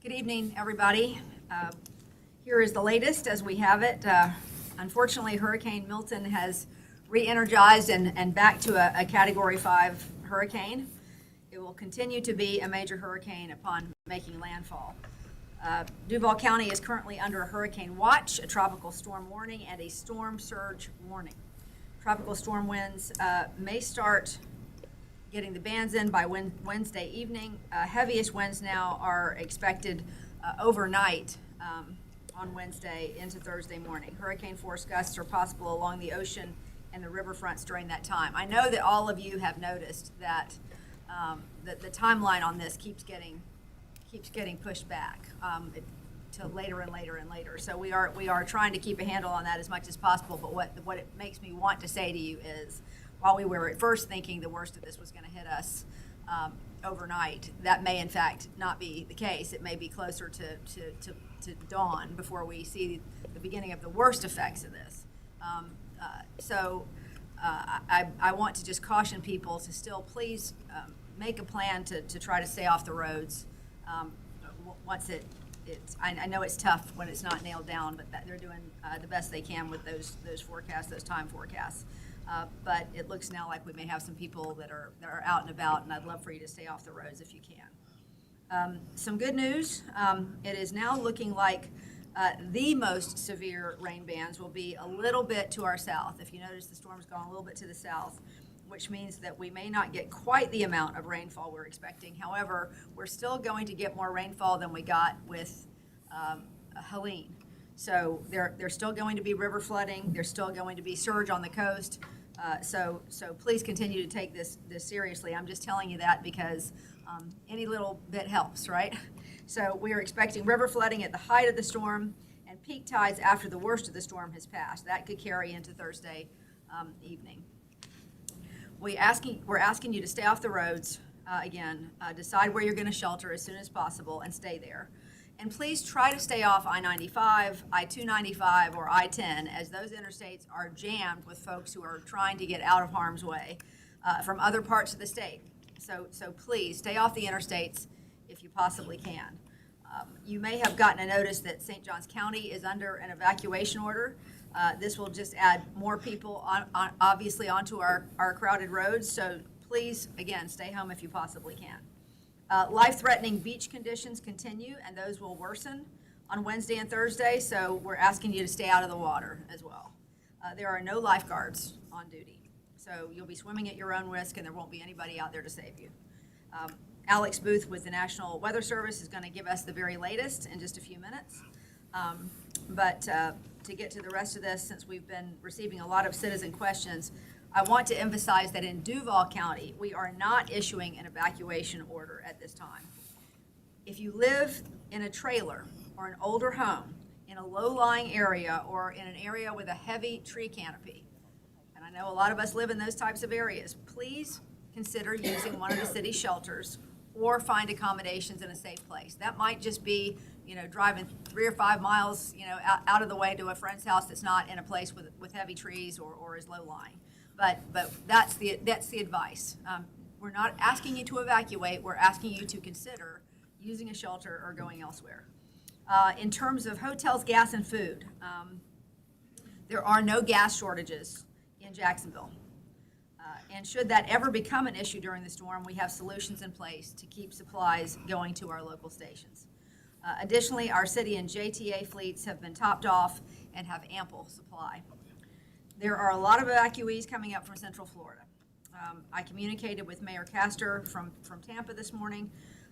Good evening, everybody. Here is the latest as we have it. Unfortunately, Hurricane Milton has re-energized and back to a Category 5 hurricane. It will continue to be a major hurricane upon making landfall. Duval County is currently under a hurricane watch, a tropical storm warning, and a storm surge warning. Tropical storm winds may start getting the bands in by Wednesday evening. Heaviest winds now are expected overnight on Wednesday into Thursday morning. Hurricane force gusts are possible along the ocean and the riverfronts during that time. I know that all of you have noticed that the timeline on this keeps getting pushed back to later and later and later. So we are trying to keep a handle on that as much as possible. But what it makes me want to say to you is, while we were at first thinking the worst of this was going to hit us overnight, that may in fact not be the case. It may be closer to dawn before we see the beginning of the worst effects of this. I want to just caution people to still please make a plan to try to stay off the roads once I know it's tough when it's not nailed down, but they're doing the best they can with those forecasts, those time forecasts. But it looks now like we may have some people that are out and about, and I'd love for you to stay off the roads if you can. Some good news, it is now looking like the most severe rain bands will be a little bit to our south. If you notice, the storm's gone a little bit to the south, which means that we may not get quite the amount of rainfall we're expecting. However, we're still going to get more rainfall than we got with Helene. So there's still going to be river flooding. There's still going to be surge on the coast. So please continue to take this seriously. I'm just telling you that because any little bit helps, right? So we are expecting river flooding at the height of the storm and peak tides after the worst of the storm has passed. That could carry into Thursday evening. We're asking you to stay off the roads again. Decide where you're going to shelter as soon as possible and stay there. And please try to stay off I-95, I-295, or I-10, as those interstates are jammed with folks who are trying to get out of harm's way from other parts of the state. So please stay off the interstates if you possibly can. You may have gotten a notice that St. Johns County is under an evacuation order. This will just add more people obviously onto our crowded roads. So please, again, stay home if you possibly can. Life-threatening beach conditions continue, and those will worsen on Wednesday and Thursday, so we're asking you to stay out of the water as well. There are no lifeguards on duty, so you'll be swimming at your own risk, and there won't be anybody out there to save you. Alex Booth with the National Weather Service is going to give us the very latest in just a few minutes. But to get to the rest of this, since we've been receiving a lot of citizen questions, I want to emphasize that in Duval County, we are not issuing an evacuation order at this time. If you live in a trailer or an older home in a low-lying area or in an area with a heavy tree canopy, and I know a lot of us live in those types of areas, please consider using one of the city shelters or find accommodations in a safe place. That might just be, driving 3 or 5 miles, out of the way to a friend's house that's not in a place with heavy trees or is low-lying. But that's the advice. We're not asking you to evacuate. We're asking you to consider using a shelter or going elsewhere. In terms of hotels, gas, and food, there are no gas shortages in Jacksonville. And should that ever become an issue during the storm, we have solutions in place to keep supplies going to our local stations. Additionally, our city and JTA fleets have been topped off and have ample supply. There are a lot of evacuees coming up from Central Florida. I communicated with Mayor Castor from Tampa this morning,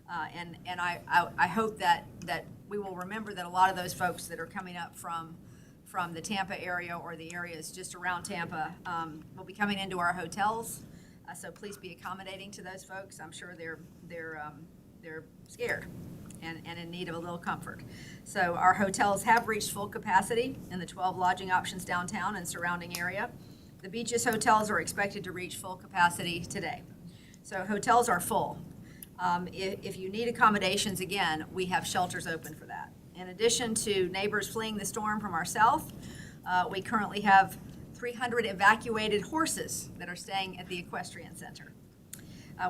and I hope that we will remember that a lot of those folks that are coming up from the Tampa area or the areas just around Tampa will be coming into our hotels. So please be accommodating to those folks. I'm sure they're scared and in need of a little comfort. So our hotels have reached full capacity in the 12 lodging options downtown and surrounding area. The beaches hotels are expected to reach full capacity today. So hotels are full. If you need accommodations, again, we have shelters open for that. In addition to neighbors fleeing the storm from our south, we currently have 300 evacuated horses that are staying at the equestrian center.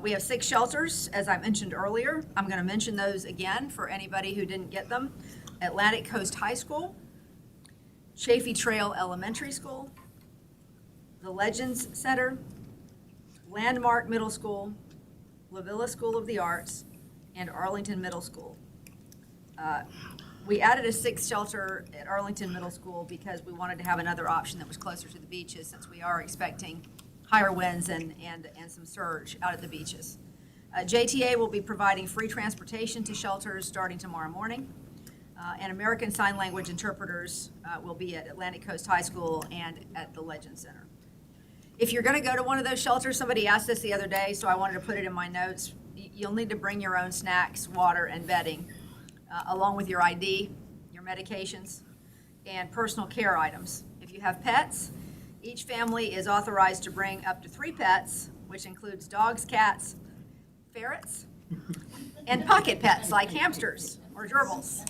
We have 6 shelters, as I mentioned earlier. I'm going to mention those again for anybody who didn't get them. Atlantic Coast High School, Chaffee Trail Elementary School, the Legends Center, Landmark Middle School, La Villa School of the Arts, and Arlington Middle School. We added a 6th shelter at Arlington Middle School because we wanted to have another option that was closer to the beaches, since we are expecting higher winds and some surge out at the beaches. JTA will be providing free transportation to shelters starting tomorrow morning. And American Sign Language interpreters will be at Atlantic Coast High School and at the Legend Center. If you're going to go to one of those shelters, somebody asked this the other day, so I wanted to put it in my notes. You'll need to bring your own snacks, water, and bedding, along with your ID, your medications, and personal care items. If you have pets, each family is authorized to bring up to 3 pets, which includes dogs, cats, ferrets, and pocket pets like hamsters or gerbils.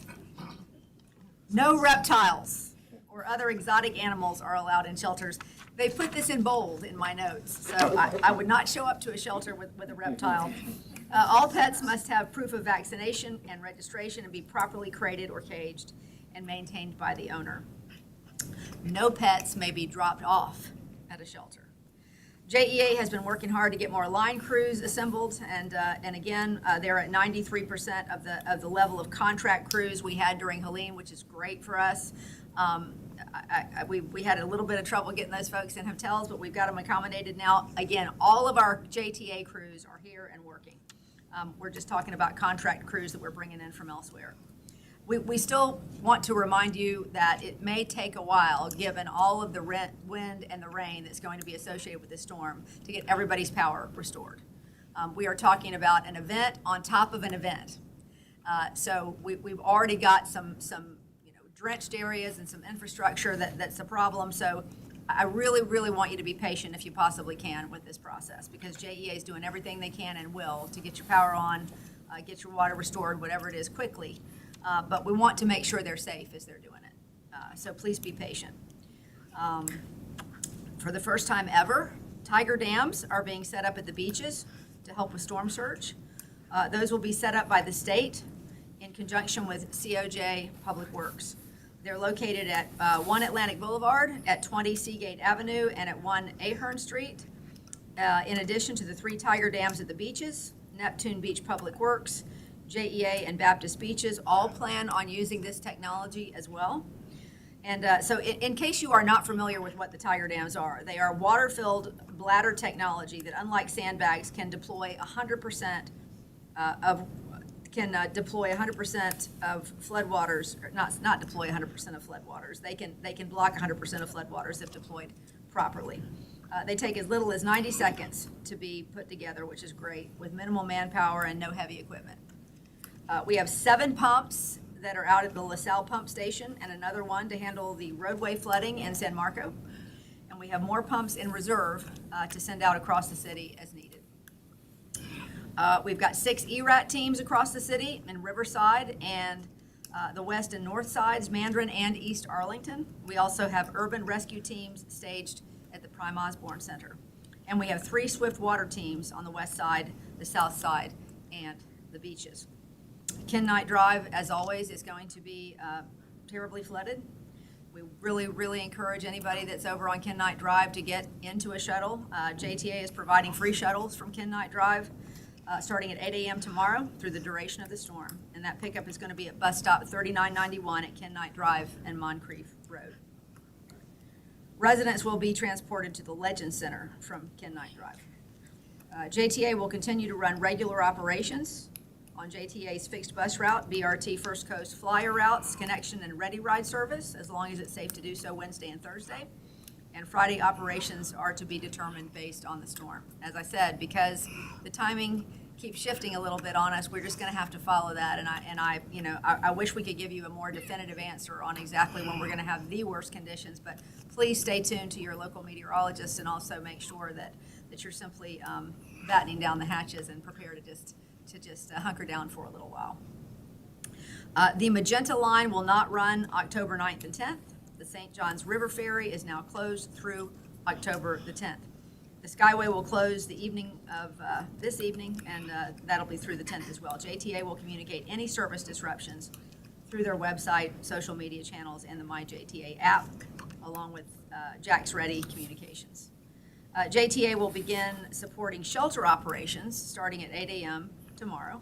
No reptiles or other exotic animals are allowed in shelters. They put this in bold in my notes, so I would not show up to a shelter with a reptile. All pets must have proof of vaccination and registration and be properly crated or caged and maintained by the owner. No pets may be dropped off at a shelter. JEA has been working hard to get more line crews assembled, and again, they're at 93% of the level of contract crews we had during Helene, which is great for us. We had a little bit of trouble getting those folks in hotels, but we've got them accommodated now. Again, all of our JTA crews are here and working. We're just talking about contract crews that we're bringing in from elsewhere. We still want to remind you that it may take a while, given all of the wind and the rain that's going to be associated with this storm, to get everybody's power restored. We are talking about an event on top of an event. So we've already got some drenched areas and some infrastructure that's a problem. So I really, really want you to be patient if you possibly can with this process, because JEA is doing everything they can and will to get your power on, get your water restored, whatever it is, quickly. But we want to make sure they're safe as they're doing it. So please be patient. For the first time ever, tiger dams are being set up at the beaches to help with storm surge. Those will be set up by the state in conjunction with COJ Public Works. They're located at 1 Atlantic Boulevard, at 20 Seagate Avenue, and at 1 Ahern Street. In addition to the 3 tiger dams at the beaches, Neptune Beach Public Works, JEA, and Baptist Beaches all plan on using this technology as well. And so in case you are not familiar with what the tiger dams are, they are water-filled bladder technology that, unlike sandbags, can deploy 100% deploy 100% of floodwaters, or not deploy 100% of floodwaters. They can block 100% of floodwaters if deployed properly. They take as little as 90 seconds to be put together, which is great, with minimal manpower and no heavy equipment. We have 7 pumps that are out at the LaSalle pump station, and another one to handle the roadway flooding in San Marco. And we have more pumps in reserve to send out across the city as needed. We've got 6 ERAT teams across the city in Riverside and the west and north sides, Mandarin and East Arlington. We also have urban rescue teams staged at the Prime Osborne Center. And we have 3 swift water teams on the west side, the south side, and the beaches. Ken Knight Drive, as always, is going to be terribly flooded. We really, really encourage anybody that's over on Ken Knight Drive to get into a shuttle. JTA is providing free shuttles from Ken Knight Drive starting at 8 a.m. tomorrow through the duration of the storm. And that pickup is going to be at bus stop 3991 at Ken Knight Drive and Moncrief Road. Residents will be transported to the Legend Center from Ken Knight Drive. JTA will continue to run regular operations on JTA's fixed bus route, BRT First Coast Flyer routes, connection and ready ride service, as long as it's safe to do so Wednesday and Thursday. And Friday operations are to be determined based on the storm. As I said, because the timing keeps shifting a little bit on us, we're just going to have to follow that. And I wish we could give you a more definitive answer on exactly when we're going to have the worst conditions. But please stay tuned to your local meteorologist, and also make sure that you're simply battening down the hatches and prepare to just hunker down for a little while. The Magenta line will not run October 9th and 10th. The St. Johns River Ferry is now closed through October the 10th. The Skyway will close the evening of this evening, and that'll be through the 10th as well. JTA will communicate any service disruptions through their website, social media channels, and the MyJTA app, along with Jack's Ready communications. JTA will begin supporting shelter operations starting at 8 a.m. tomorrow,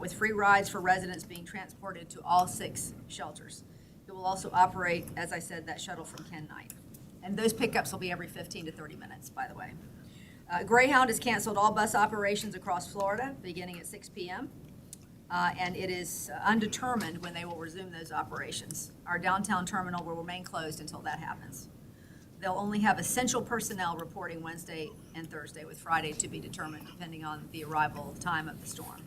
with free rides for residents being transported to all 6 shelters. It will also operate, as I said, that shuttle from Ken Knight. And those pickups will be every 15 to 30 minutes, by the way. Greyhound has canceled all bus operations across Florida beginning at 6 p.m. And it is undetermined when they will resume those operations. Our downtown terminal will remain closed until that happens. They'll only have essential personnel reporting Wednesday and Thursday, with Friday to be determined depending on the arrival time of the storm.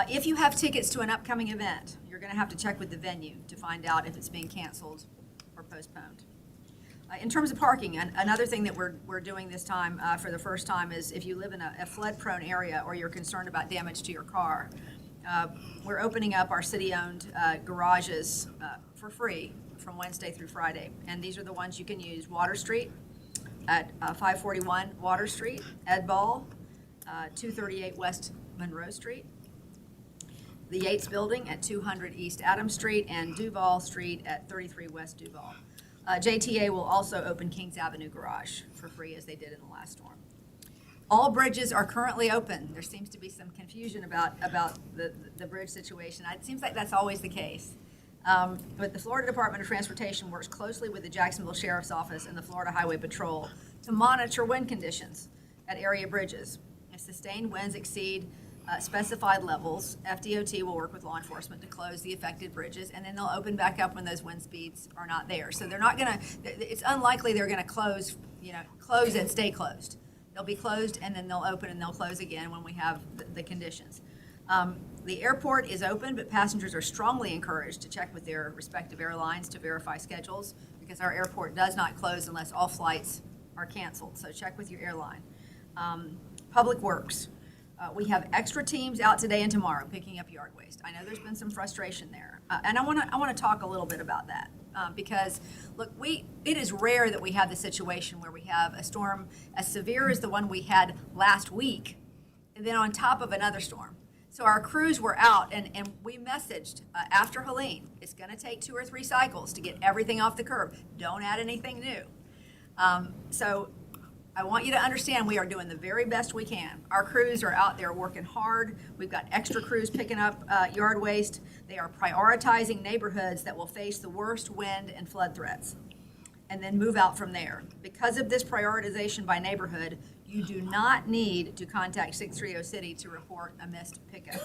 If you have tickets to an upcoming event, you're going to have to check with the venue to find out if it's being canceled or postponed. In terms of parking, another thing that we're doing this time for the first time is if you live in a flood-prone area or you're concerned about damage to your car, we're opening up our city-owned garages for free from Wednesday through Friday. And these are the ones you can use: Water Street at 541 Water Street, Ed Ball, 238 West Monroe Street, the Yates Building at 200 East Adams Street, and Duval Street at 33 West Duval. JTA will also open Kings Avenue Garage for free, as they did in the last storm. All bridges are currently open. There seems to be some confusion about the bridge situation. It seems like that's always the case. But the Florida Department of Transportation works closely with the Jacksonville Sheriff's Office and the Florida Highway Patrol to monitor wind conditions at area bridges. If sustained winds exceed specified levels, FDOT will work with law enforcement to close the affected bridges, and then they'll open back up when those wind speeds are not there. So they're not gonna, it's unlikely they're gonna close and stay closed. They'll be closed and then they'll open and they'll close again when we have the conditions. The airport is open, but passengers are strongly encouraged to check with their respective airlines to verify schedules, because our airport does not close unless all flights are canceled. So check with your airline. Public Works. We have extra teams out today and tomorrow picking up yard waste. I know there's been some frustration there, and I want to talk a little bit about that because look, it is rare that we have the situation where we have a storm as severe as the one we had last week, and then on top of another storm. So our crews were out, and we messaged after Helene, it's going to take 2 or 3 cycles to get everything off the curb. Don't add anything new. So I want you to understand we are doing the very best we can. Our crews are out there working hard. We've got extra crews picking up yard waste. They are prioritizing neighborhoods that will face the worst wind and flood threats, and then move out from there. Because of this prioritization by neighborhood, you do not need to contact 630 City to report a missed pickup.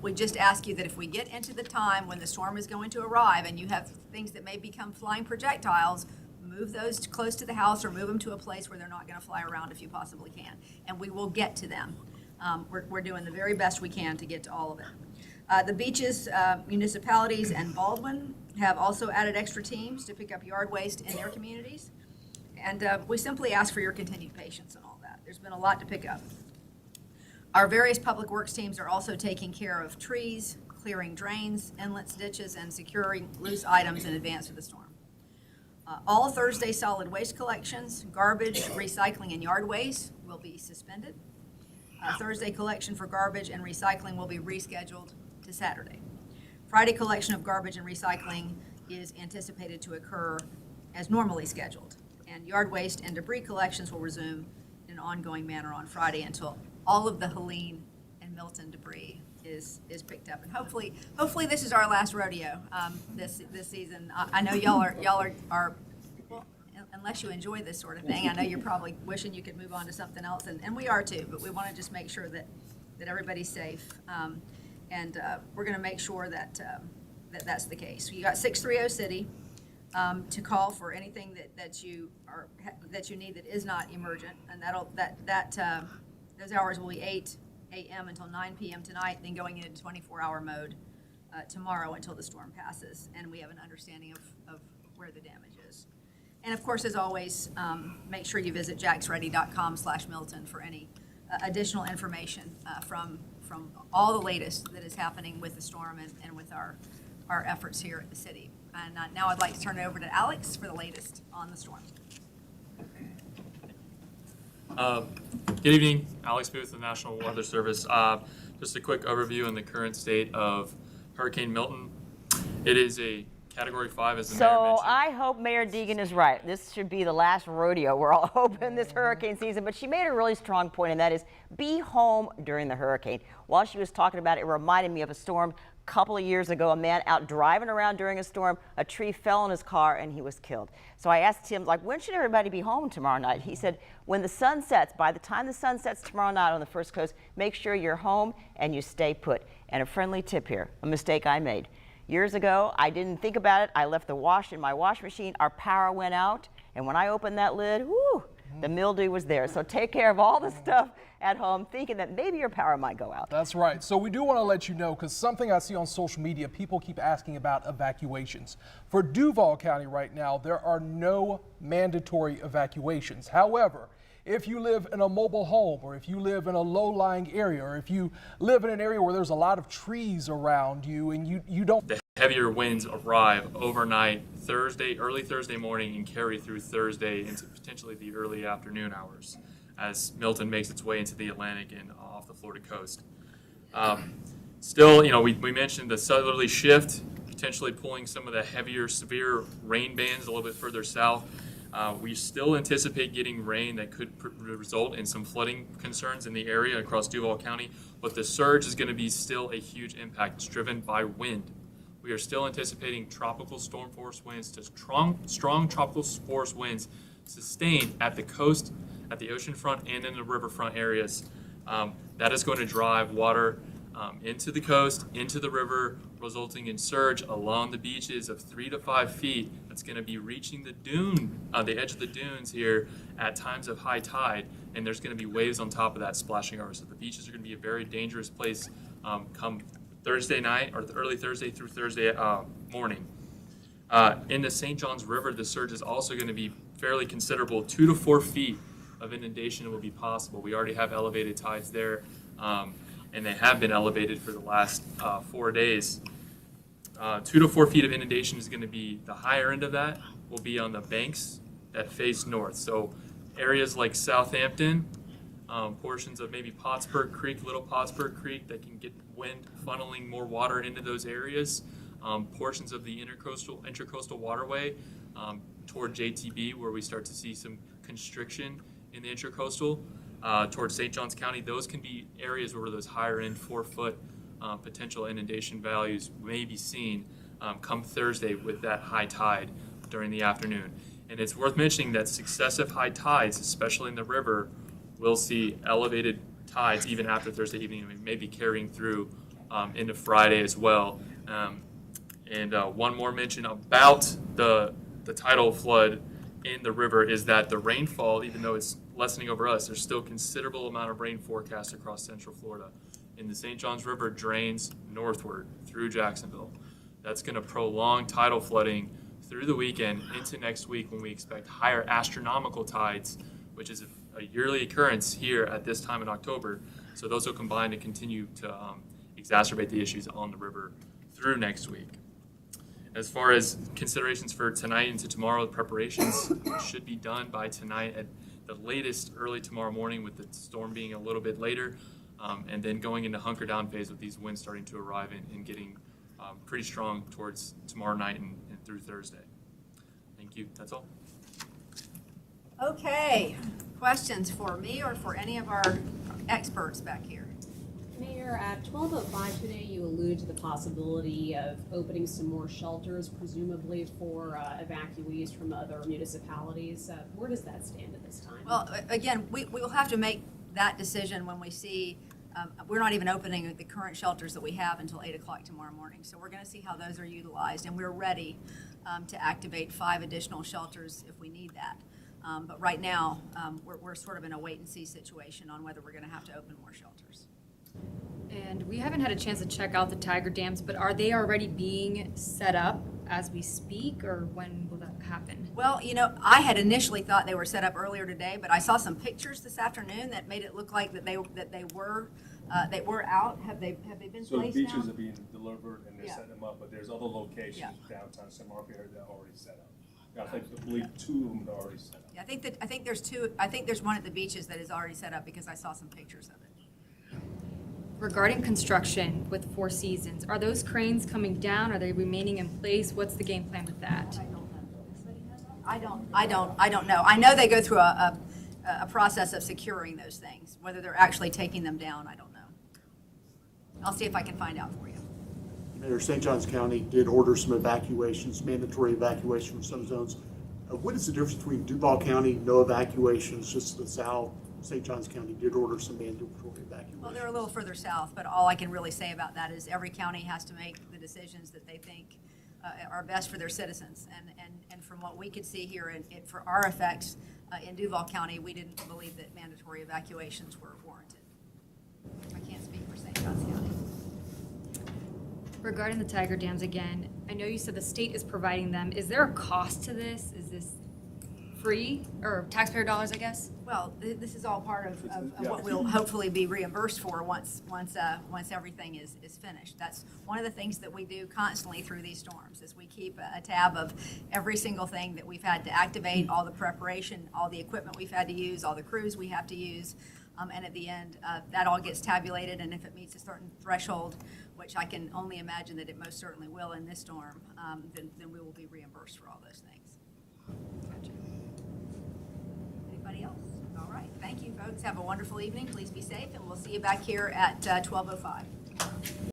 We just ask you that if we get into the time when the storm is going to arrive and you have things that may become flying projectiles, move those close to the house or move them to a place where they're not going to fly around if you possibly can. And we will get to them. We're doing the very best we can to get to all of it. The beaches, municipalities, and Baldwin have also added extra teams to pick up yard waste in their communities. And we simply ask for your continued patience and all that. There's been a lot to pick up. Our various public works teams are also taking care of trees, clearing drains, inlets, ditches, and securing loose items in advance of the storm. All Thursday solid waste collections, garbage, recycling, and yard waste will be suspended. Thursday collection for garbage and recycling will be rescheduled to Saturday. Friday collection of garbage and recycling is anticipated to occur as normally scheduled. And yard waste and debris collections will resume in an ongoing manner on Friday until all of the Helene and Milton debris is picked up. And hopefully this is our last rodeo this season. I know y'all are well, unless you enjoy this sort of thing, I know you're probably wishing you could move on to something else, and we are too, but we want to just make sure that everybody's safe. And we're going to make sure that that's the case. You got 630 City to call for anything that you need that is not emergent, and those hours will be 8 a.m. until 9 p.m. tonight, then going into 24-hour mode tomorrow until the storm passes, and we have an understanding of where the damage is. And of course, as always, make sure you visit jacksready.com/Milton for any additional information from all the latest that is happening with the storm and with our efforts here at the city. And now I'd like to turn it over to Alex for the latest on the storm. Good evening, Alex Booth, the National Weather Service. Just a quick overview on the current state of Hurricane Milton. It is a Category 5, as the mayor mentioned. So I hope Mayor Deegan is right. This should be the last rodeo we're all hoping this hurricane season. But she made a really strong point, and that is be home during the hurricane. While she was talking about it, it reminded me of a storm a couple of years ago. A man out driving around during a storm, a tree fell on his car, and he was killed. So I asked him, like, when should everybody be home tomorrow night? He said, when the sun sets. By the time the sun sets tomorrow night on the First Coast, make sure you're home and you stay put. And a friendly tip here, a mistake I made. Years ago, I didn't think about it. I left the wash in my wash machine. Our power went out, and when I opened that lid, whoo, the mildew was there. So take care of all the stuff at home, thinking that maybe your power might go out. That's right. So we do want to let you know, because something I see on social media, people keep asking about evacuations. For Duval County right now, there are no mandatory evacuations. However, if you live in a mobile home, or if you live in a low-lying area, or if you live in an area where there's a lot of trees around you and you don't... The heavier winds arrive overnight early Thursday morning, and carry through Thursday into potentially the early afternoon hours as Milton makes its way into the Atlantic and off the Florida coast. Still, we mentioned the southerly shift, potentially pulling some of the heavier, severe rain bands a little bit further south. We still anticipate getting rain that could result in some flooding concerns in the area across Duval County, but the surge is going to be still a huge impact. It's driven by wind. We are still anticipating tropical storm force winds to strong tropical force winds sustained at the coast, at the ocean front, and in the riverfront areas. That is going to drive water into the coast, into the river, resulting in surge along the beaches of 3 to 5 feet. That's going to be reaching the the edge of the dunes here at times of high tide, and there's going to be waves on top of that splashing over. So the beaches are going to be a very dangerous place come Thursday night, or early Thursday through Thursday morning. In the St. Johns River, the surge is also going to be fairly considerable. 2 to 4 feet of inundation will be possible. We already have elevated tides there, and they have been elevated for the last 4 days. 2 to 4 feet of inundation is going to be the higher end of that, will be on the banks that face north. So areas like Southampton, portions of maybe Pottsburg Creek, Little Pottsburg Creek, that can get wind funneling more water into those areas. Portions of the intercoastal waterway toward JTB, where we start to see some constriction in the intercoastal. Towards St. Johns County, those can be areas where those higher end 4-foot potential inundation values may be seen come Thursday with that high tide during the afternoon. And it's worth mentioning that successive high tides, especially in the river, will see elevated tides even after Thursday evening, and maybe carrying through into Friday as well. And one more mention about the tidal flood in the river is that the rainfall, even though it's lessening over us, there's still considerable amount of rain forecast across central Florida. And the St. Johns River drains northward through Jacksonville. That's going to prolong tidal flooding through the weekend into next week, when we expect higher astronomical tides, which is a yearly occurrence here at this time in October. So those will combine to continue to exacerbate the issues on the river through next week. As far as considerations for tonight into tomorrow, the preparations should be done by tonight at the latest early tomorrow morning, with the storm being a little bit later, and then going into hunker down phase with these winds starting to arrive and getting pretty strong towards tomorrow night and through Thursday. Thank you. That's all. Okay. Questions for me or for any of our experts back here? Mayor, at 12:05 today, you allude to the possibility of opening some more shelters, presumably for evacuees from other municipalities. Where does that stand at this time? Well, again, we will have to make that decision when we see, we're not even opening the current shelters that we have until 8 o'clock tomorrow morning. So we're going to see how those are utilized, and we're ready to activate 5 additional shelters if we need that. But right now, we're sort of in a wait-and-see situation on whether we're going to have to open more shelters. And we haven't had a chance to check out the Tiger dams, but are they already being set up as we speak, or when will that happen? Well, I had initially thought they were set up earlier today, but I saw some pictures this afternoon that made it look like that they were out. Have they been So placed beaches now? are being delivered and they're Yeah. setting them up, but there's other locations Yeah. downtown San Marco area that are already set up. I believe 2 of them are already set up. Yeah, I think there's two. I think there's one at the beaches that is already set up because I saw some pictures of it. Regarding construction with Four Seasons, are those cranes coming down? Are they remaining in place? What's the game plan with that? I don't know. I know they go through a process of securing those things. Whether they're actually taking them down, I don't know. I'll see if I can find out for you. Mayor, St. Johns County did order some evacuations, mandatory evacuation from some zones. What is the difference between Duval County, no evacuations, just to the south? St. Johns County did order some mandatory evacuations. Well, they're a little further south, but all I can really say about that is every county has to make the decisions that they think are best for their citizens. And from what we could see here, for our effects in Duval County, we didn't believe that mandatory evacuations were warranted. I can't speak for St. Johns County. Regarding the Tiger dams again, I know you said the state is providing them. Is there a cost to this? Is this free or taxpayer dollars, I guess? Well, this is all part of what we'll hopefully be reimbursed for once everything is finished. That's one of the things that we do constantly through these storms is we keep a tab of every single thing that we've had to activate, all the preparation, all the equipment we've had to use, all the crews we have to use. And at the end, that all gets tabulated, and if it meets a certain threshold, which I can only imagine that it most certainly will in this storm, then we will be reimbursed for all those things. Gotcha. Anybody else? All right, thank you, folks. Have a wonderful evening. Please be safe, and we'll see you back here at 12:05.